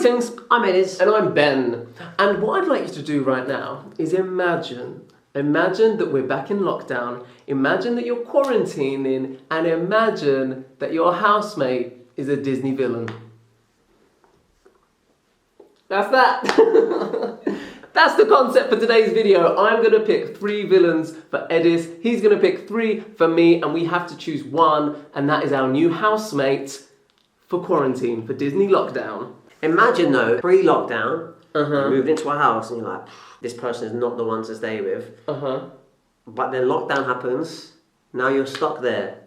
Greetings, I'm Ediz. and I'm Ben. And what I'd like you to do right now is imagine that we're back in lockdown, imagine that you're quarantining, and imagine that your housemate is a Disney villain. That's that. That's the concept for today's video. I'm going to pick 3 villains for Ediz. He's going to pick 3 for me, and we have to choose one, and that is our new housemate for quarantine, for Disney lockdown. Imagine though, pre-lockdown, Uh-huh. you moved into a house and you're like, this person is not the one to stay with. Uh-huh. But then lockdown happens, now you're stuck there.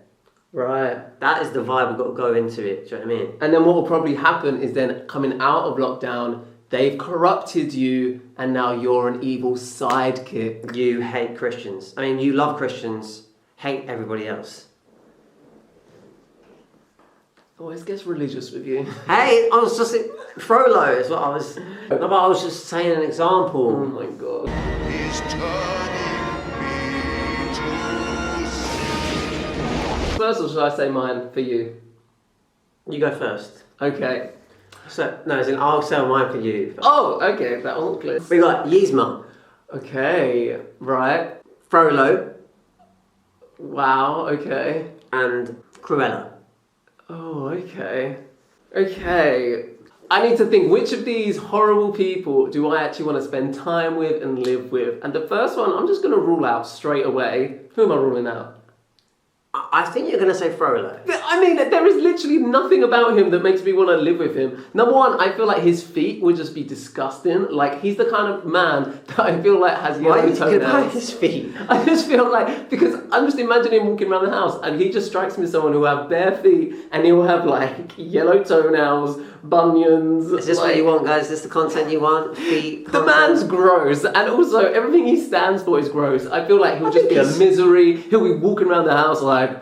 Right. That is the vibe we've got to go into it, do you know what I mean? And then what will probably happen is then coming out of lockdown, they've corrupted you, and now you're an evil sidekick. You hate Christians. I mean, you love Christians, hate everybody else. Always gets religious with you. Hey, I was just... Frollo is what I was... No, but I was just saying an example. Oh my god. He's turning me to First, or should I say mine for you? You go first. Okay. So, no, as in I'll say mine for you. Oh, okay, that wasn't clear. We got Yzma, Okay, right. Frollo, Wow, okay. and Cruella. Oh, okay. Okay. I need to think, which of these horrible people do I actually want to spend time with and live with? And the first one, I'm just going to rule out straight away. Who am I ruling out? I think you're going to say Frollo. I mean, there is literally nothing about him that makes me want to live with him. Number one, I feel like his feet would just be disgusting. Like, he's the kind of man that I feel like has Why are yellow you thinking about toenails. his feet? I just feel like, because I'm just imagining him walking around the house and he just strikes me as someone who will have bare feet and he'll have like yellow toenails, bunions. Is this like, what you want, guys? Is this the content you want? Feet? the content? man's gross, and also everything he stands for is gross. I feel like he'll just be a misery. He'll be walking around the house like,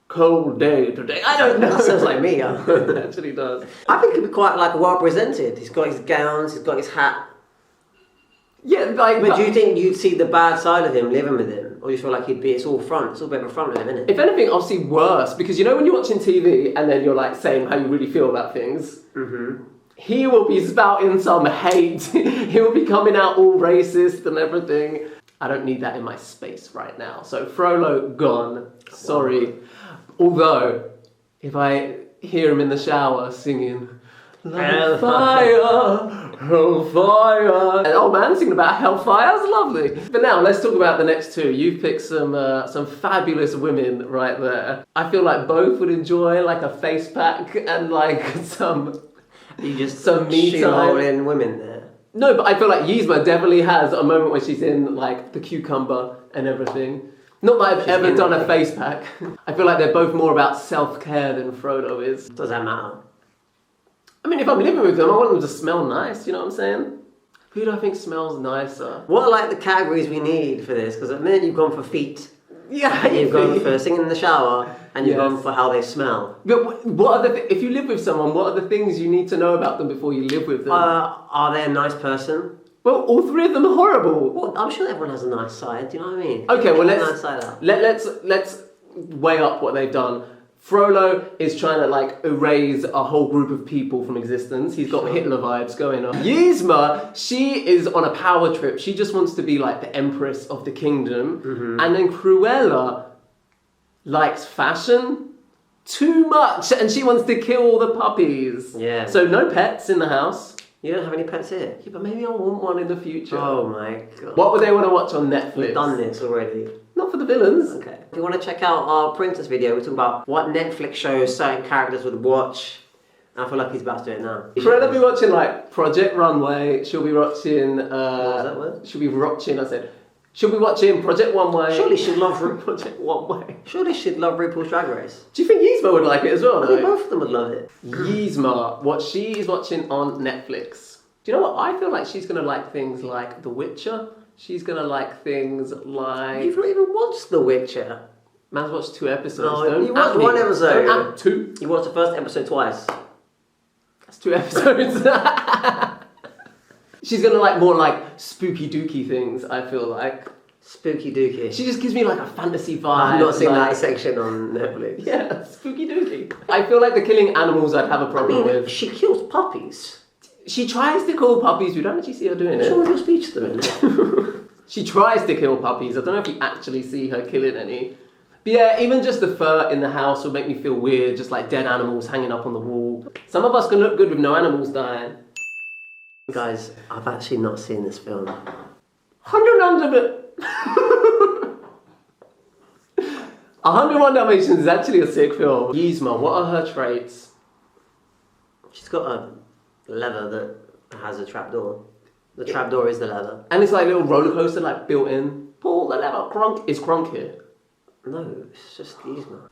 cold day today. I don't know. That sounds like me. It actually does. I think he'd be quite like well presented. He's got his gowns, he's got his hat. Yeah, like. But do you think you'd see the bad side of him living with him? Or you feel like it's all front? It's all a bit of a front with him, isn't it? If anything, I'll see worse, because you know when you're watching TV and then you're like saying how you really feel about things. Mm-hmm. He will be spouting some hate. He will be coming out all racist and everything. I don't need that in my space right now. So Frollo, gone. Sorry. Although, if I hear him in the shower singing, Hellfire, Hellfire, and old man singing about hellfire, that's lovely. But now, let's talk about the next 2. You've picked some fabulous women right there. I feel like both would enjoy like a face pack and like some me time. In women there. No, but I feel like Yzma definitely has a moment where she's in like the cucumber and everything. Not that I've ever done a face pack. I feel like they're both more about self-care than Frodo is. Does that matter? I mean, if I'm living with them, I want them to smell nice, you know what I'm saying? Who do I think smells nicer? What are like the categories we need for this? Because at the minute you've gone for feet, Yeah, and you've gone for singing in the shower, and you've Yes. gone for how they smell. But what are if you live with someone, what are the things you need to know about them before you live with them? Are they a nice person? Well, all 3 of them are horrible. Well, I'm sure everyone has a nice side. Do you know what I mean? Okay, well Have a nice side out. let's weigh up what they've done. Frollo is trying to like erase a whole group of people from existence. He's got Hitler vibes going on. Yzma, she is on a power trip. She just wants to be like the empress of the kingdom. Mm-hmm. And then Cruella likes fashion too much, and she wants to kill all the puppies. Yeah. So no pets in the house. You don't have any pets here? Yeah, but maybe I want one in the future. Oh my god. What would they want to watch on Netflix? We've done this already. Not for the villains. Okay. If you want to check out our Princess video, we talk about what Netflix shows certain characters would watch. And I feel like he's about to do it now. Cruella be watching like Project Runway. She'll be watching. What was that word? She'll be watching. I said. She'll be watching Project One Way. Surely she'd love Project One Way. Surely she'd love RuPaul's Drag Race. Do you think Yzma would like it as well? I think Though? both of them would love it. Yzma, what she is watching on Netflix. Do you know what? I feel like she's gonna like things like The Witcher. She's gonna like things like. You've not even watched The Witcher. Man's watched 2 episodes. No, Don't you at watched me. 1 episode. Don't at 2. You watched the first episode twice. That's 2 episodes. She's gonna like more like spooky dooky things, I feel like. Spooky dooky. She just gives me like a fantasy vibe. I've not seen like, that section on Netflix. Yeah, spooky dooky. I feel like the killing animals I'd have a problem with. She kills puppies. She tries to kill puppies. We don't actually see her doing What's it. wrong with your speech at the minute? She tries to kill puppies. I don't know if you actually see her killing any. But yeah, even just the fur in the house will make me feel weird, just like dead animals hanging up on the wall. Some of us can look good with no animals dying. Guys, I've actually not seen this film. 101 Dalmatians is actually a sick film. Yzma, what are her traits? She's got a lever that has a trapdoor. The trapdoor is the lever. And it's like a little roller coaster, like built in. Pull the lever, Kronk. Is Kronk here? No, it's just Yzma.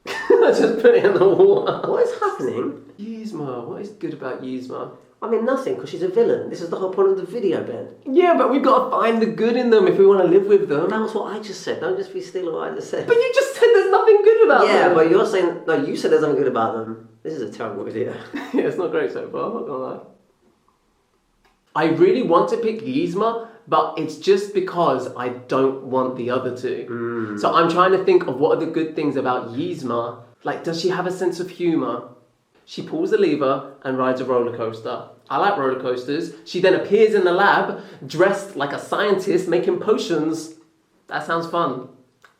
I just put it in the water. What is happening? Yzma, what is good about Yzma? I mean, nothing, because she's a villain. This is the whole point of the video, Ben. Yeah, but we've got to find the good in them if we want to live with them. That was what I just said. Don't just be stealing what I just said. But you just said there's nothing good about them. Yeah, but you're saying... No, you said there's nothing good about them. This is a terrible video. Yeah, it's not great so far, I'm not gonna lie. I really want to pick Yzma, but it's just because I don't want the other two. So I'm trying to think of what are the good things about Yzma. Like, does she have a sense of humour? She pulls the lever and rides a roller coaster. I like roller coasters. She then appears in the lab, dressed like a scientist, making potions. That sounds fun.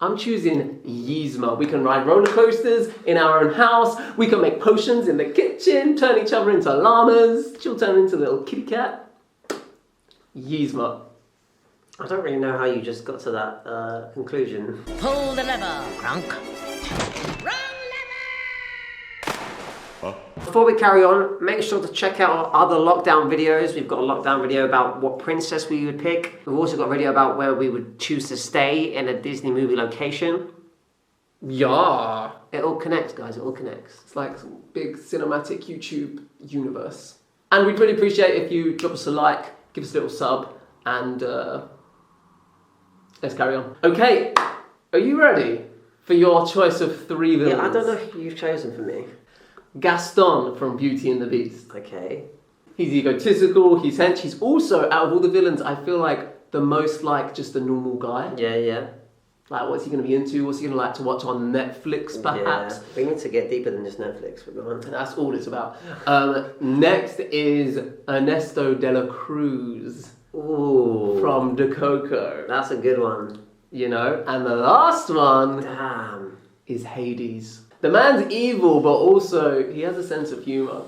I'm choosing Yzma. We can ride roller coasters in our own house. We can make potions in the kitchen, turn each other into llamas. She'll turn into a little kitty cat. Yzma. I don't really know how you just got to that conclusion. Pull the lever, Kronk. Before we carry on, make sure to check out our other lockdown videos. We've got a lockdown video about what princess we would pick. We've also got a video about where we would choose to stay in a Disney movie location. Yeah. It all connects, guys. It all connects. It's like some big cinematic YouTube universe. And we'd really appreciate if you drop us a like, give us a little sub, and let's carry on. Okay, are you ready for your choice of 3 villains? Yeah, I don't know who you've chosen for me. Gaston from Beauty and the Beast. Okay. He's egotistical, he's hench, he's also, out of all the villains, I feel like the most like just a normal guy. Yeah. Like, what's he going to be into? What's he going to like to watch on Netflix, perhaps? Yeah. We need to get deeper than just Netflix. We're going. And that's all it's about. Next is Ernesto de la Cruz Ooh. from De Coco. That's a good one. You know? And the last one Damn. is Hades. The man's evil, but also he has a sense of humour.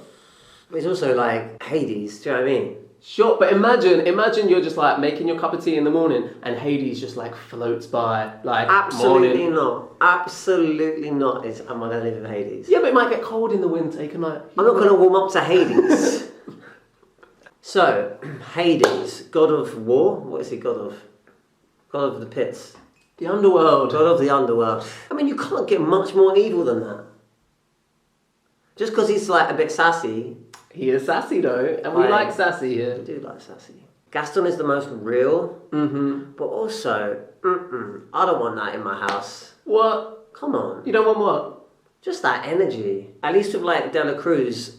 It's also like Hades, do you know what I mean? Sure, but imagine you're just like making your cup of tea in the morning and Hades just like floats by, like Absolutely morning. not. Absolutely not. Am I going to live in Hades? Yeah, but it might get cold in the winter. You can like. I'm not going to warm up to Hades. So, Hades, god of war. What is he god of? God of the pits. The underworld. God of the underworld. I mean, you can't get much more evil than that. Just because he's like a bit sassy. He is sassy though, and we like sassy here. I do like sassy. Gaston is the most real, but also, I don't want that in my house. What? Come on. You don't want what? Just that energy. At least with like De La Cruz,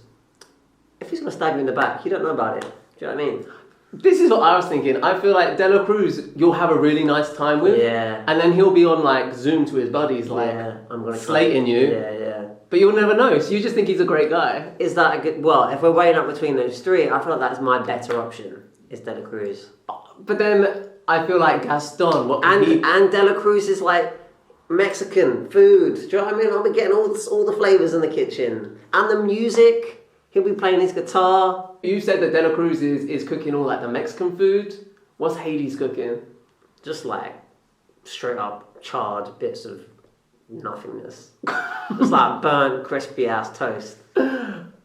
if he's going to stab you in the back, you don't know about it. Do you know what I mean? This is what I was thinking. I feel like De La Cruz, you'll have a really nice time with. Yeah. And then he'll be on like Zoom to his buddies, like I'm gonna slating you. Yeah. But you'll never know, so you just think he's a great guy. Is that a good... Well, if we're weighing up between those 3, I feel like that's my better option, is De La Cruz. But then I feel like Gaston, And De La Cruz is like Mexican food. Do you know what I mean? I'll be getting all the flavours in the kitchen. And the music, he'll be playing his guitar. You said that De La Cruz is cooking all like the Mexican food. What's Hades cooking? Just like straight up charred bits of nothingness. It's like burnt, crispy ass toast.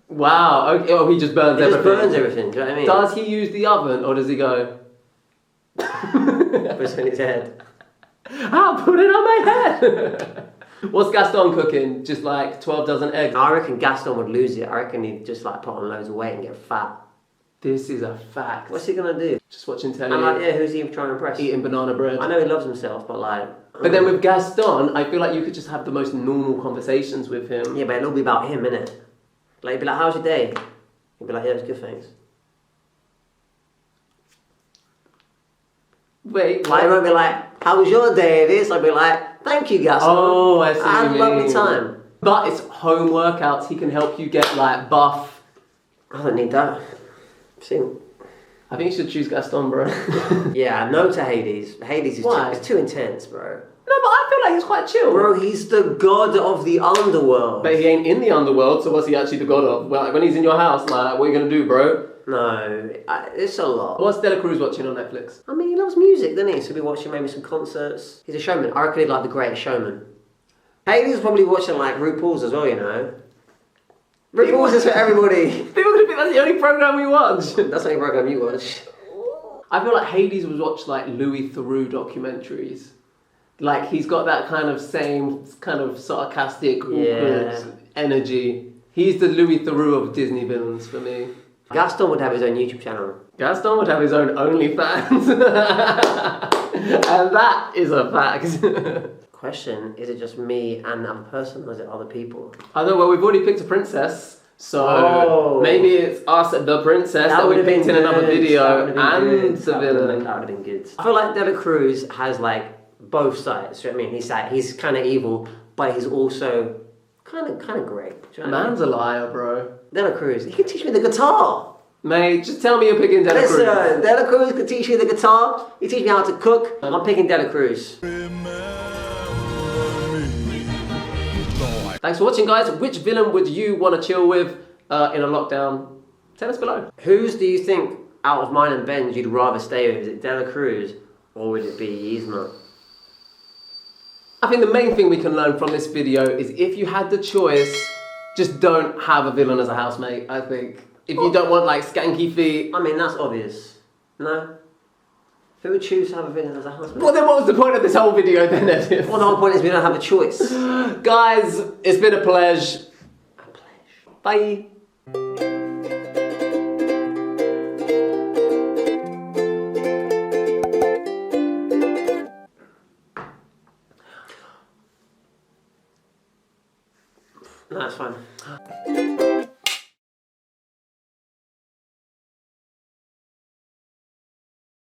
Wow, okay. Oh, he just burns everything. He just burns everything, do you know what I mean? Does he use the oven or does he go? Puts it in his head. I'll put it on my head. What's Gaston cooking? Just like 12 dozen eggs? I reckon Gaston would lose it. I reckon he'd just like put on loads of weight and get fat. This is a fact. What's he gonna do? Just watching telly. And like, who's he trying to impress? Eating banana bread. I know he loves himself, but like... But then with Gaston, I feel like you could just have the most normal conversations with him. Yeah, but it'll be about him, innit? Like, he'd be like, how's your day? He'd be like, yeah, it's good, thanks. Wait, Like, he won't be like, how was your day, Ediz? I'd be like, thank you, Gaston. Oh, I see what I you had a lovely mean. time. But it's home workouts. He can help you get like buff. I don't need that. See, I think you should choose Gaston, bro. yeah, no to Hades. Hades is Why? it's too intense, bro. No, but I feel like he's quite chill. Bro, he's the god of the underworld. But he ain't in the underworld, so what's he actually the god of? Well, like, when he's in your house, like, what are you gonna do, bro? No, it's a lot. What's Dela Cruz watching on Netflix? I mean, he loves music, doesn't he? So he'll be watching maybe some concerts. He's a showman. I reckon he'd like The Greatest Showman. Hades is probably watching like RuPaul's as well, you know. RuPaul's is for everybody. People are gonna think that's the only program we watch. That's the only program you watch. I feel like Hades would watch like Louis Theroux documentaries. Like he's got that kind of same kind of sarcastic, awkward energy. He's the Louis Theroux of Disney villains for me. Gaston would have his own YouTube channel. Gaston would have his own OnlyFans. And that is a fact. Question, is it just me and the other person, or is it other people? I know, well, we've already picked a princess. So maybe it's us, the princess, that we picked in another video, and the villain. That would have been good. I feel like Dela Cruz has like both sides. Do you know what I mean? He's like, he's kind of evil, but he's also kind of great. Do you know what I mean? Man's a liar, bro. Dela Cruz, he can teach me the guitar. Mate, just tell me you're picking Dela Cruz. Listen, Dela Cruz can teach me the guitar. He teach me how to cook. I'm picking Dela Cruz. Thanks for watching, guys. Which villain would you want to chill with in a lockdown? Tell us below. Whose do you think out of mine and Ben's you'd rather stay with? Is it Dela Cruz or would it be Yzma? I think the main thing we can learn from this video is if you had the choice, just don't have a villain as a housemate, I think. If you don't want like skanky feet. I mean, that's obvious. No? Who would choose to have a villain as a husband? Well, then what was the point of this whole video then, Ediz? Well, the whole point is we don't have a choice. Guys, it's been a pleasure. Bye. No, that's fine.